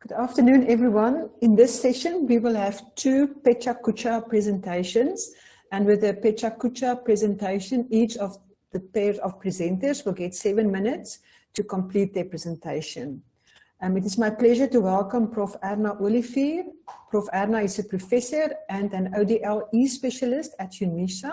Good afternoon, everyone. In this session, we will have two Pecha Kucha presentations. And with the Pecha Kucha presentation, each of the pair of presenters will get 7 minutes to complete their presentation. It is my pleasure to welcome Prof Erna Oliver. Prof Erna is a professor and an ODLE specialist at UNISA.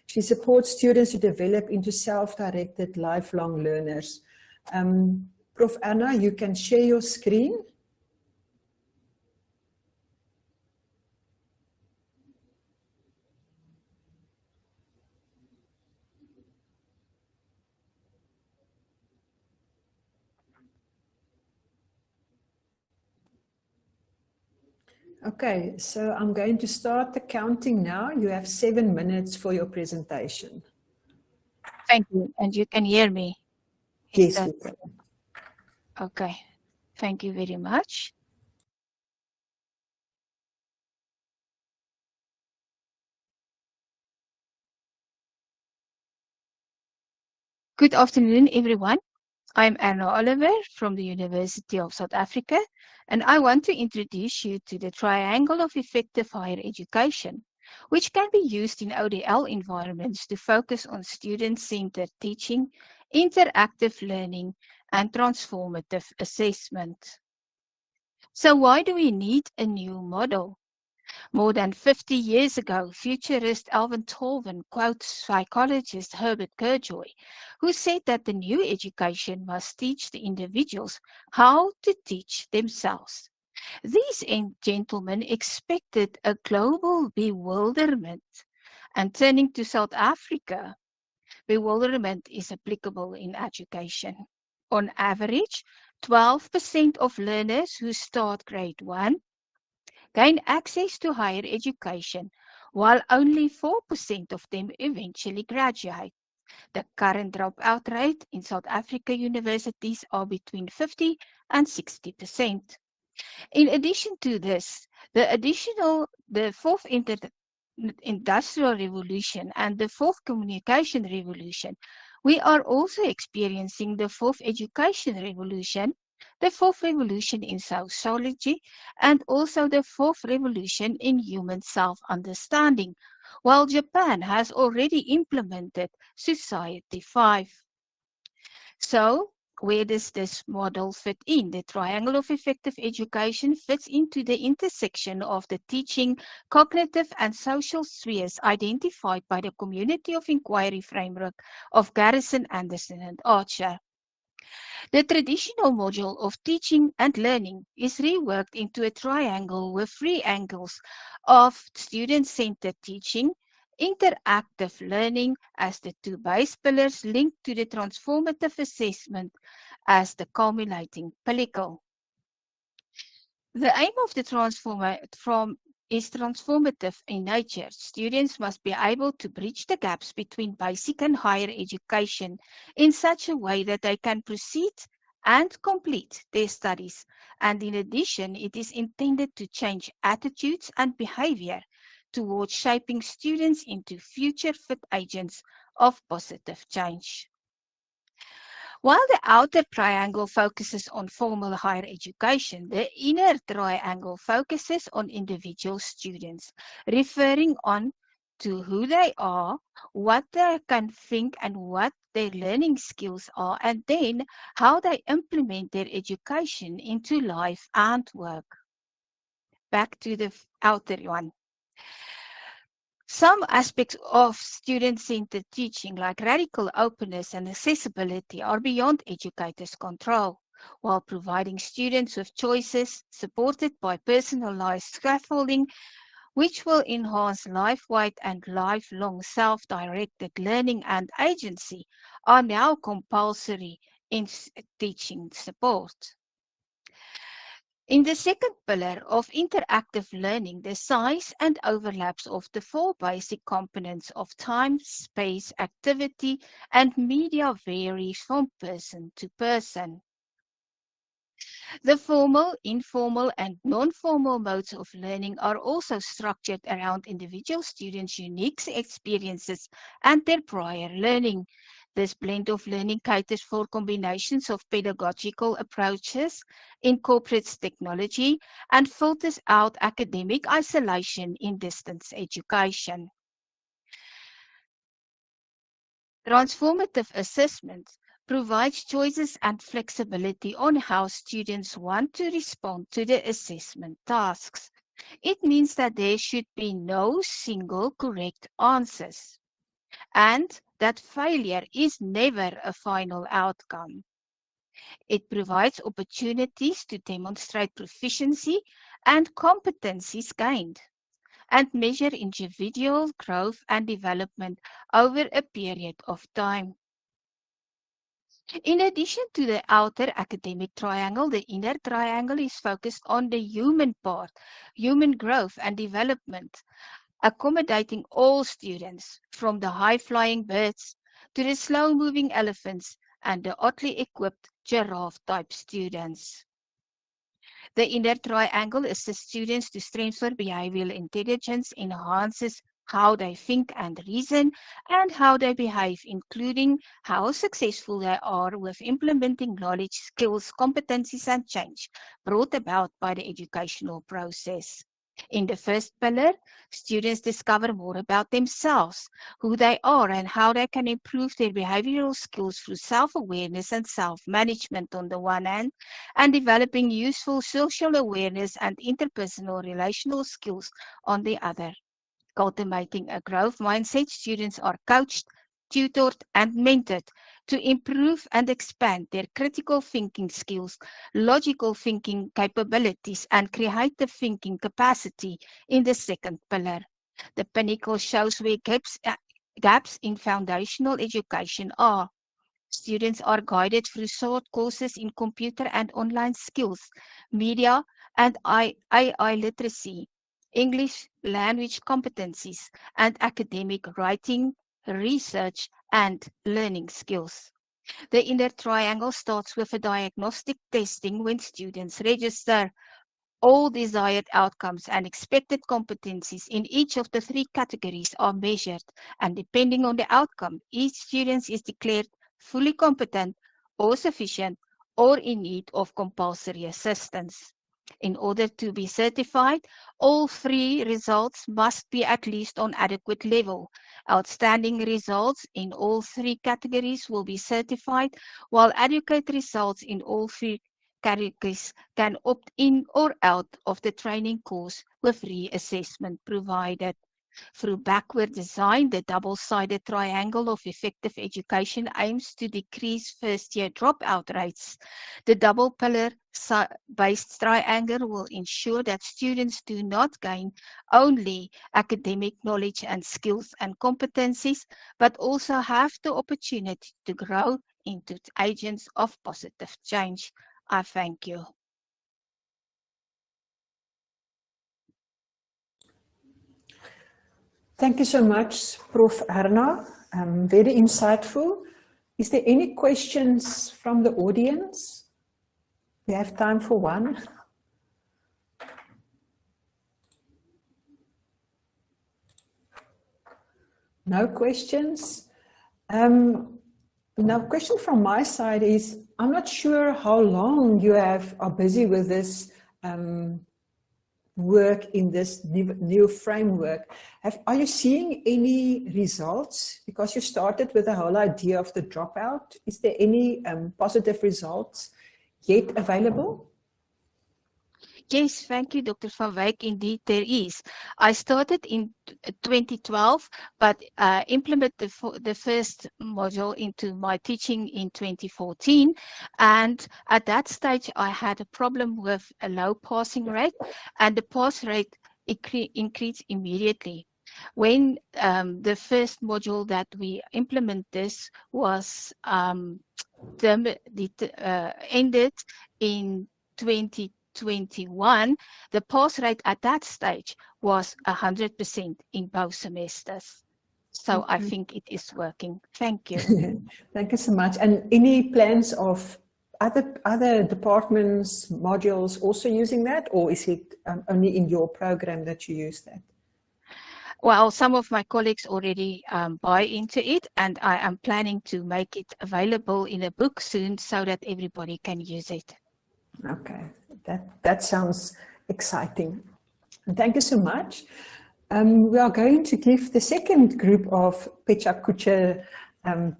She supports students to develop into self-directed lifelong learners. Prof Erna, you can share your screen. Okay, so I'm going to start the counting now. You have 7 minutes for your presentation. Thank you. And you can hear me? Yes, we can. Okay. Thank you very much. Good afternoon, everyone. I'm Erna Oliver from the University of South Africa, and I want to introduce you to the triangle of effective higher education, which can be used in ODL environments to focus on student-centered teaching, interactive learning, and transformative assessment. So why do we need a new model? More than 50 years ago, futurist Alvin Tolvin quotes psychologist Herbert Gurjoy, who said that the new education must teach the individuals how to teach themselves. These gentlemen expected a global bewilderment. And turning to South Africa, bewilderment is applicable in education. On average, 12% of learners who start grade 1 gain access to higher education, while only 4% of them eventually graduate. The current dropout rate in South Africa universities are between 50 and 60%. In addition to this, the fourth industrial revolution and the fourth communication revolution, we are also experiencing the fourth education revolution, the fourth revolution in sociology, and also the fourth revolution in human self-understanding, while Japan has already implemented Society 5. So, where does this model fit in? The triangle of effective education fits into the intersection of the teaching, cognitive, and social spheres identified by the community of inquiry framework of Garrison, Anderson, and Archer. The traditional module of teaching and learning is reworked into a triangle with 3 angles of student-centered teaching, interactive learning as the 2 base pillars linked to the transformative assessment as the culminating pinnacle. The aim of the is transformative in nature. Students must be able to bridge the gaps between basic and higher education in such a way that they can proceed and complete their studies. And in addition, it is intended to change attitudes and behavior towards shaping students into future fit agents of positive change. While the outer triangle focuses on formal higher education, the inner triangle focuses on individual students, referring on to who they are, what they can think and what their learning skills are, and then how they implement their education into life and work. Back to the outer one. Some aspects of student-centered teaching, like radical openness and accessibility, are beyond educators' control, while providing students with choices supported by personalized scaffolding, which will enhance life-wide and lifelong self-directed learning and agency, are now compulsory in teaching support. In the second pillar of interactive learning, the size and overlaps of the 4 basic components of time, space, activity, and media varies from person to person. The formal, informal, and non-formal modes of learning are also structured around individual students' unique experiences and their prior learning. This blend of learning caters for combinations of pedagogical approaches, incorporates technology, and filters out academic isolation in distance education. Transformative assessment provides choices and flexibility on how students want to respond to the assessment tasks. It means that there should be no single correct answers, and that failure is never a final outcome. It provides opportunities to demonstrate proficiency and competencies gained, and measure individual growth and development over a period of time. In addition to the outer academic triangle, the inner triangle is focused on the human part, human growth and development, accommodating all students, from the high-flying birds to the slow-moving elephants and the oddly equipped giraffe-type students. The inner triangle assists students to strengthen behavioral intelligence, enhances how they think and reason, and how they behave, including how successful they are with implementing knowledge, skills, competencies, and change brought about by the educational process. In the first pillar, students discover more about themselves, who they are, and how they can improve their behavioral skills through self-awareness and self-management on the one hand, and developing useful social awareness and interpersonal relational skills on the other. Cultivating a growth mindset, students are coached, tutored, and mentored to improve and expand their critical thinking skills, logical thinking capabilities, and creative thinking capacity in the second pillar. The pinnacle shows where gaps in foundational education are. Students are guided through short courses in computer and online skills, media and AI literacy, English language competencies, and academic writing, research, and learning skills. The inner triangle starts with a diagnostic testing when students register. All desired outcomes and expected competencies in each of the three categories are measured, and depending on the outcome, each student is declared fully competent or sufficient or in need of compulsory assistance. In order to be certified, all three results must be at least on adequate level. Outstanding results in all three categories will be certified, while adequate results in all three categories can opt in or out of the training course with reassessment provided. Through backward design, the double-sided triangle of effective education aims to decrease first-year dropout rates. The double pillar-based triangle will ensure that students do not gain only academic knowledge and skills and competencies, but also have the opportunity to grow into agents of positive change. I thank you. Thank you so much, Prof Erna. Very insightful. Is there any questions from the audience? We have time for one. No questions? Now, question from my side is, I'm not sure how long you are busy with this work in this new framework. Are you seeing any results? Because you started with the whole idea of the dropout. Is there any positive results yet available? Yes, thank you, Dr. Van Wyk. Indeed, there is. I started in 2012, but implemented the first module into my teaching in 2014. And at that stage, I had a problem with a low passing rate, and the pass rate increased immediately. When the first module that we implement this was ended in 2021, the pass rate at that stage was 100% in both semesters. So I think it is working. Thank you. Thank you so much. And any plans of other departments, modules also using that, or is it only in your program that you use that? Well, some of my colleagues already buy into it, and I am planning to make it available in a book soon so that everybody can use it. Okay, that sounds exciting. And thank you so much. We are going to give the second group of Pecha Kucha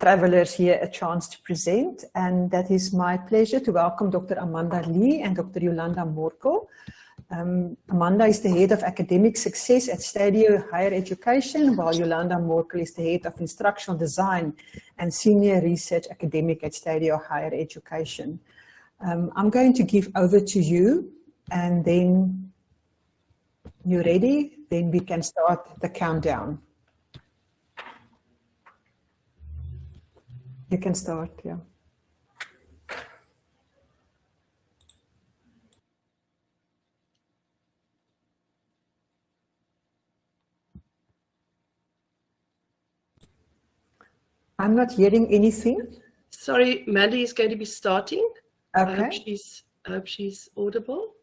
travelers here a chance to present, and that is my pleasure to welcome Dr. Amanda Lee and Dr. Jolanda Morkel. Amanda is the head of academic success at Stadio Higher Education, while Jolanda Morkel is the head of instructional design and senior research academic at Stadio Higher Education. I'm going to give over to you, and then you're ready, then we can start the countdown. You can start, yeah. I'm not hearing anything. Sorry, Mandy is going to be starting. Okay. I hope she's audible.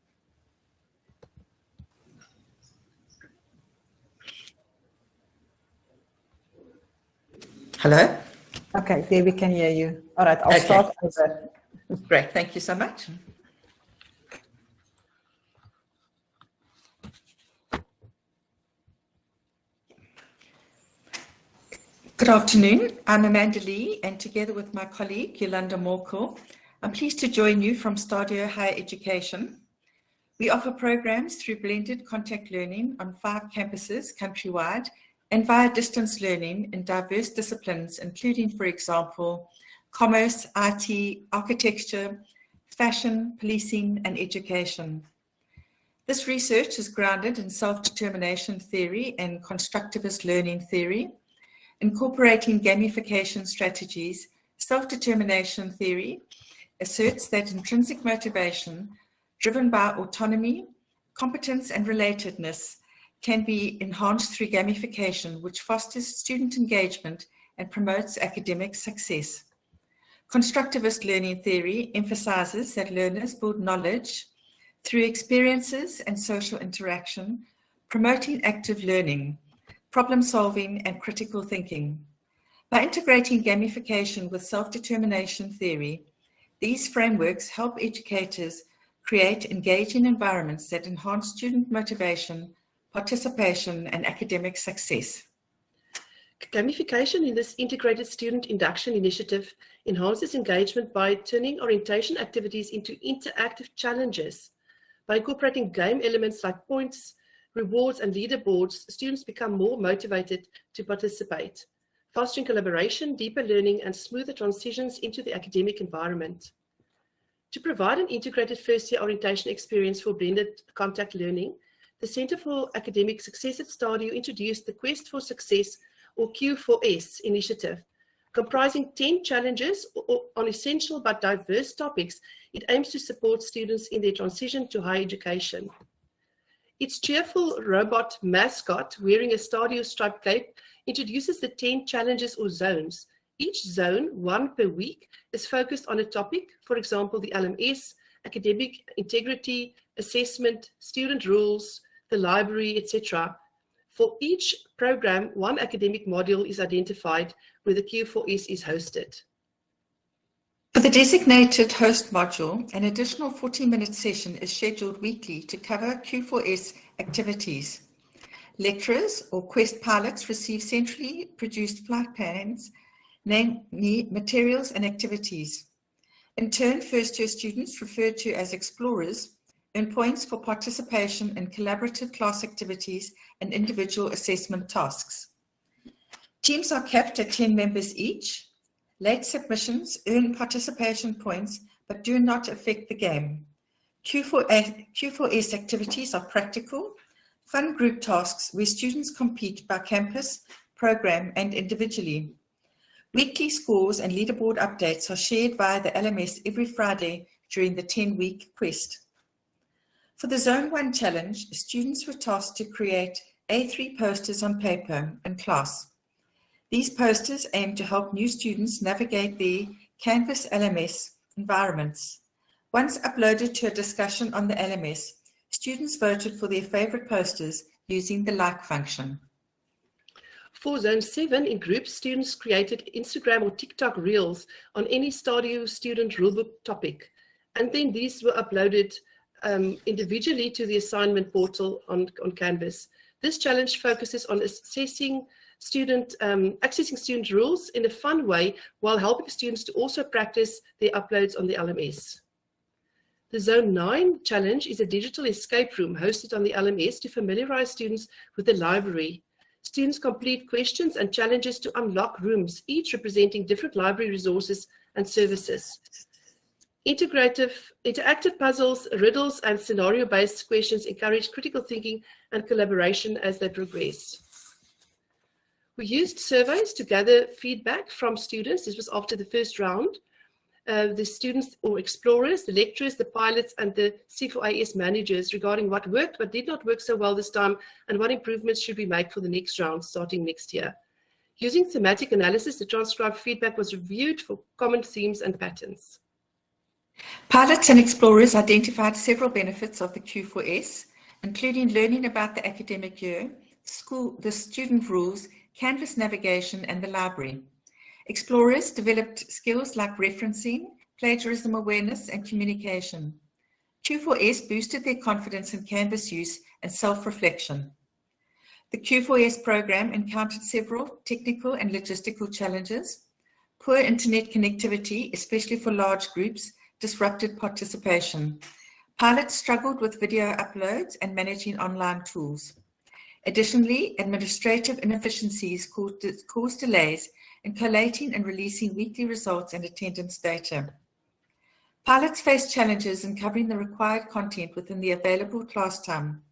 Hello? Okay, there we can hear you. All right, I'll start over. Great, thank you so much. Good afternoon, I'm Amanda Lee, and together with my colleague, Jolanda Morkel, I'm pleased to join you from Stadio Higher Education. We offer programs through blended contact learning on 5 campuses countrywide and via distance learning in diverse disciplines, including, for example, commerce, IT, architecture, fashion, policing, and education. This research is grounded in self-determination theory and constructivist learning theory. Incorporating gamification strategies, self-determination theory asserts that intrinsic motivation, driven by autonomy, competence, and relatedness, can be enhanced through gamification, which fosters student engagement and promotes academic success. Constructivist learning theory emphasizes that learners build knowledge through experiences and social interaction, promoting active learning, problem solving, and critical thinking. By integrating gamification with self-determination theory, these frameworks help educators create engaging environments that enhance student motivation, participation, and academic success. Gamification in this integrated student induction initiative enhances engagement by turning orientation activities into interactive challenges. By incorporating game elements like points, rewards, and leaderboards, students become more motivated to participate, fostering collaboration, deeper learning, and smoother transitions into the academic environment. To provide an integrated first-year orientation experience for blended contact learning, the Centre for Academic Success at Stadio introduced the Quest for Success, or Q4S, initiative. Comprising 10 challenges on essential but diverse topics, it aims to support students in their transition to higher education. Its cheerful robot mascot, wearing a Stadio striped cape, introduces the 10 challenges or zones. Each zone, 1 per week, is focused on a topic, for example, the LMS, academic integrity, assessment, student rules, the library, etc. For each program, 1 academic module is identified where the Q4S is hosted. For the designated host module, an additional 40-minute session is scheduled weekly to cover Q4S activities. Lecturers or Quest pilots receive centrally produced flight plans, namely materials and activities. In turn, first-year students, referred to as explorers, earn points for participation in collaborative class activities and individual assessment tasks. Teams are capped at 10 members each. Late submissions earn participation points but do not affect the game. Q4S activities are practical, fun group tasks where students compete by campus, program, and individually. Weekly scores and leaderboard updates are shared via the LMS every Friday during the 10-week quest. For the Zone 1 challenge, students were tasked to create A3 posters on paper in class. These posters aim to help new students navigate the Canvas LMS environments. Once uploaded to a discussion on the LMS, students voted for their favorite posters using the like function. For Zone 7, in groups, students created Instagram or TikTok reels on any Stadio student rulebook topic. And then these were uploaded individually to the assignment portal on Canvas. This challenge focuses on accessing student rules in a fun way while helping students to also practice their uploads on the LMS. The Zone 9 challenge is a digital escape room hosted on the LMS to familiarize students with the library. Students complete questions and challenges to unlock rooms, each representing different library resources and services. Interactive puzzles, riddles, and scenario-based questions encourage critical thinking and collaboration as they progress. We used surveys to gather feedback from students. This was after the first round. The students or explorers, the lecturers, the pilots, and the C4AS managers regarding what worked, what did not work so well this time, and what improvements should we make for the next round starting next year. Using thematic analysis, the transcribed feedback was reviewed for common themes and patterns. Pilots and explorers identified several benefits of the Q4S, including learning about the academic year, the student rules, Canvas navigation, and the library. Explorers developed skills like referencing, plagiarism awareness, and communication. Q4S boosted their confidence in Canvas use and self-reflection. The Q4S program encountered several technical and logistical challenges. Poor internet connectivity, especially for large groups, disrupted participation. Pilots struggled with video uploads and managing online tools. Additionally, administrative inefficiencies caused delays in collating and releasing weekly results and attendance data. Pilots faced challenges in covering the required content within the available class time.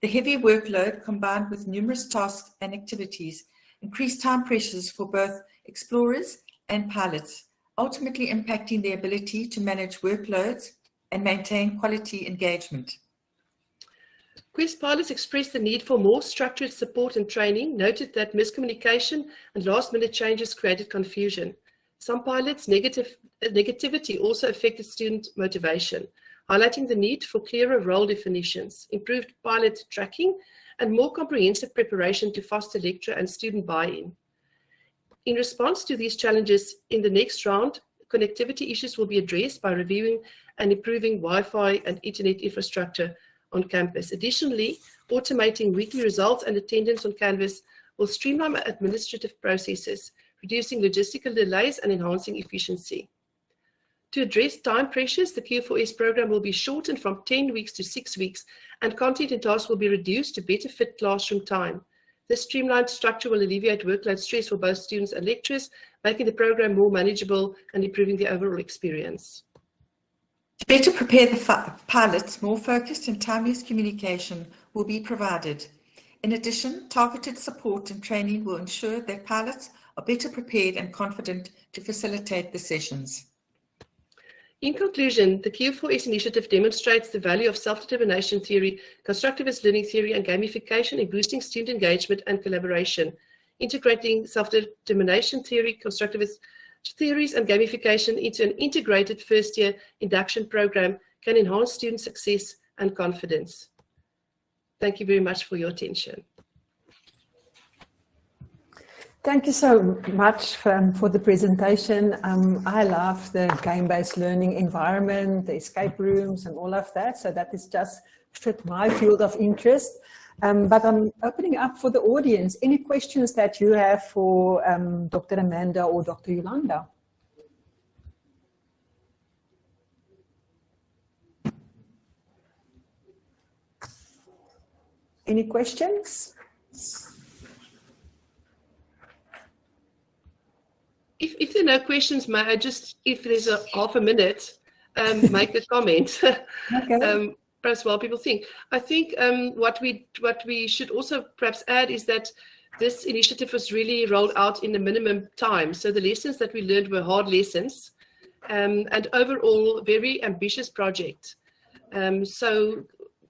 The heavy workload combined with numerous tasks and activities increased time pressures for both explorers and pilots, ultimately impacting their ability to manage workloads and maintain quality engagement. Quest pilots expressed the need for more structured support and training, noted that miscommunication and last-minute changes created confusion. Some pilots' negativity also affected student motivation, highlighting the need for clearer role definitions, improved pilot tracking, and more comprehensive preparation to foster lecturer and student buy-in. In response to these challenges, in the next round, connectivity issues will be addressed by reviewing and improving Wi-Fi and internet infrastructure on campus. Additionally, automating weekly results and attendance on Canvas will streamline administrative processes, reducing logistical delays and enhancing efficiency. To address time pressures, the Q4S program will be shortened from 10 weeks to 6 weeks, and content and tasks will be reduced to better fit classroom time. This streamlined structure will alleviate workload stress for both students and lecturers, making the program more manageable and improving the overall experience. To better prepare the pilots, more focused and time-use communication will be provided. In addition, targeted support and training will ensure that pilots are better prepared and confident to facilitate the sessions. In conclusion, the Q4S initiative demonstrates the value of self-determination theory, constructivist learning theory, and gamification in boosting student engagement and collaboration. Integrating self-determination theory, constructivist theories, and gamification into an integrated first-year induction program can enhance student success and confidence. Thank you very much for your attention. Thank you so much for the presentation. I love the game-based learning environment, the escape rooms and all of that. So that is just fit my field of interest. But I'm opening up for the audience. Any questions that you have for Dr. Amanda or Dr. Jolanda? Any questions? If there are no questions, may I just, if there's a half a minute, make a comment. Okay. Perhaps while people think. I think what we should also perhaps add is that this initiative was really rolled out in the minimum time. So the lessons that we learned were hard lessons, and overall very ambitious project. So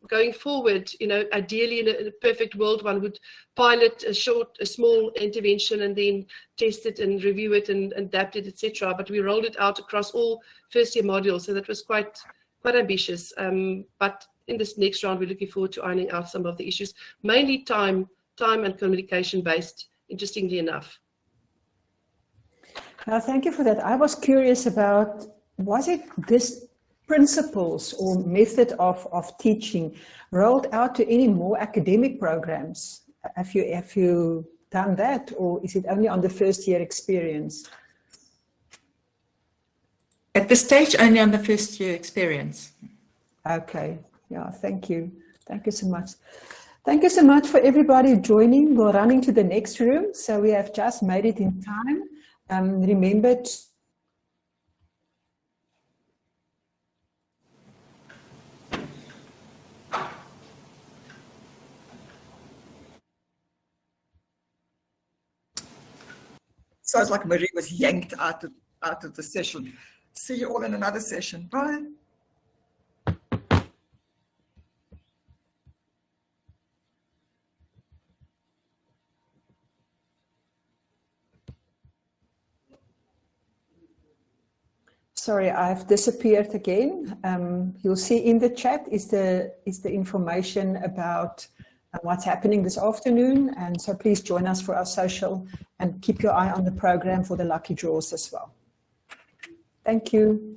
going forward, you know, ideally in a perfect world, one would pilot a small intervention and then test it and review it and adapt it, etc. But we rolled it out across all first-year modules, so that was quite ambitious. But in this next round, we're looking forward to ironing out some of the issues, mainly time and communication-based interestingly enough. Thank you for that. I was curious about, was it this principles or method of teaching rolled out to any more academic programs? Have you done that, or is it only on the first year experience? At this stage, only on the first year experience. Okay, yeah, thank you. Thank you so much. Thank you so much for everybody joining. We're running to the next room, so we have just made it in time. Remember to Sounds like Marie was yanked out of the session. See you all in another session. Bye. Sorry, I've disappeared again. You'll see in the chat is the information about what's happening this afternoon. And so please join us for our social and keep your eye on the program for the lucky draws as well. Thank you.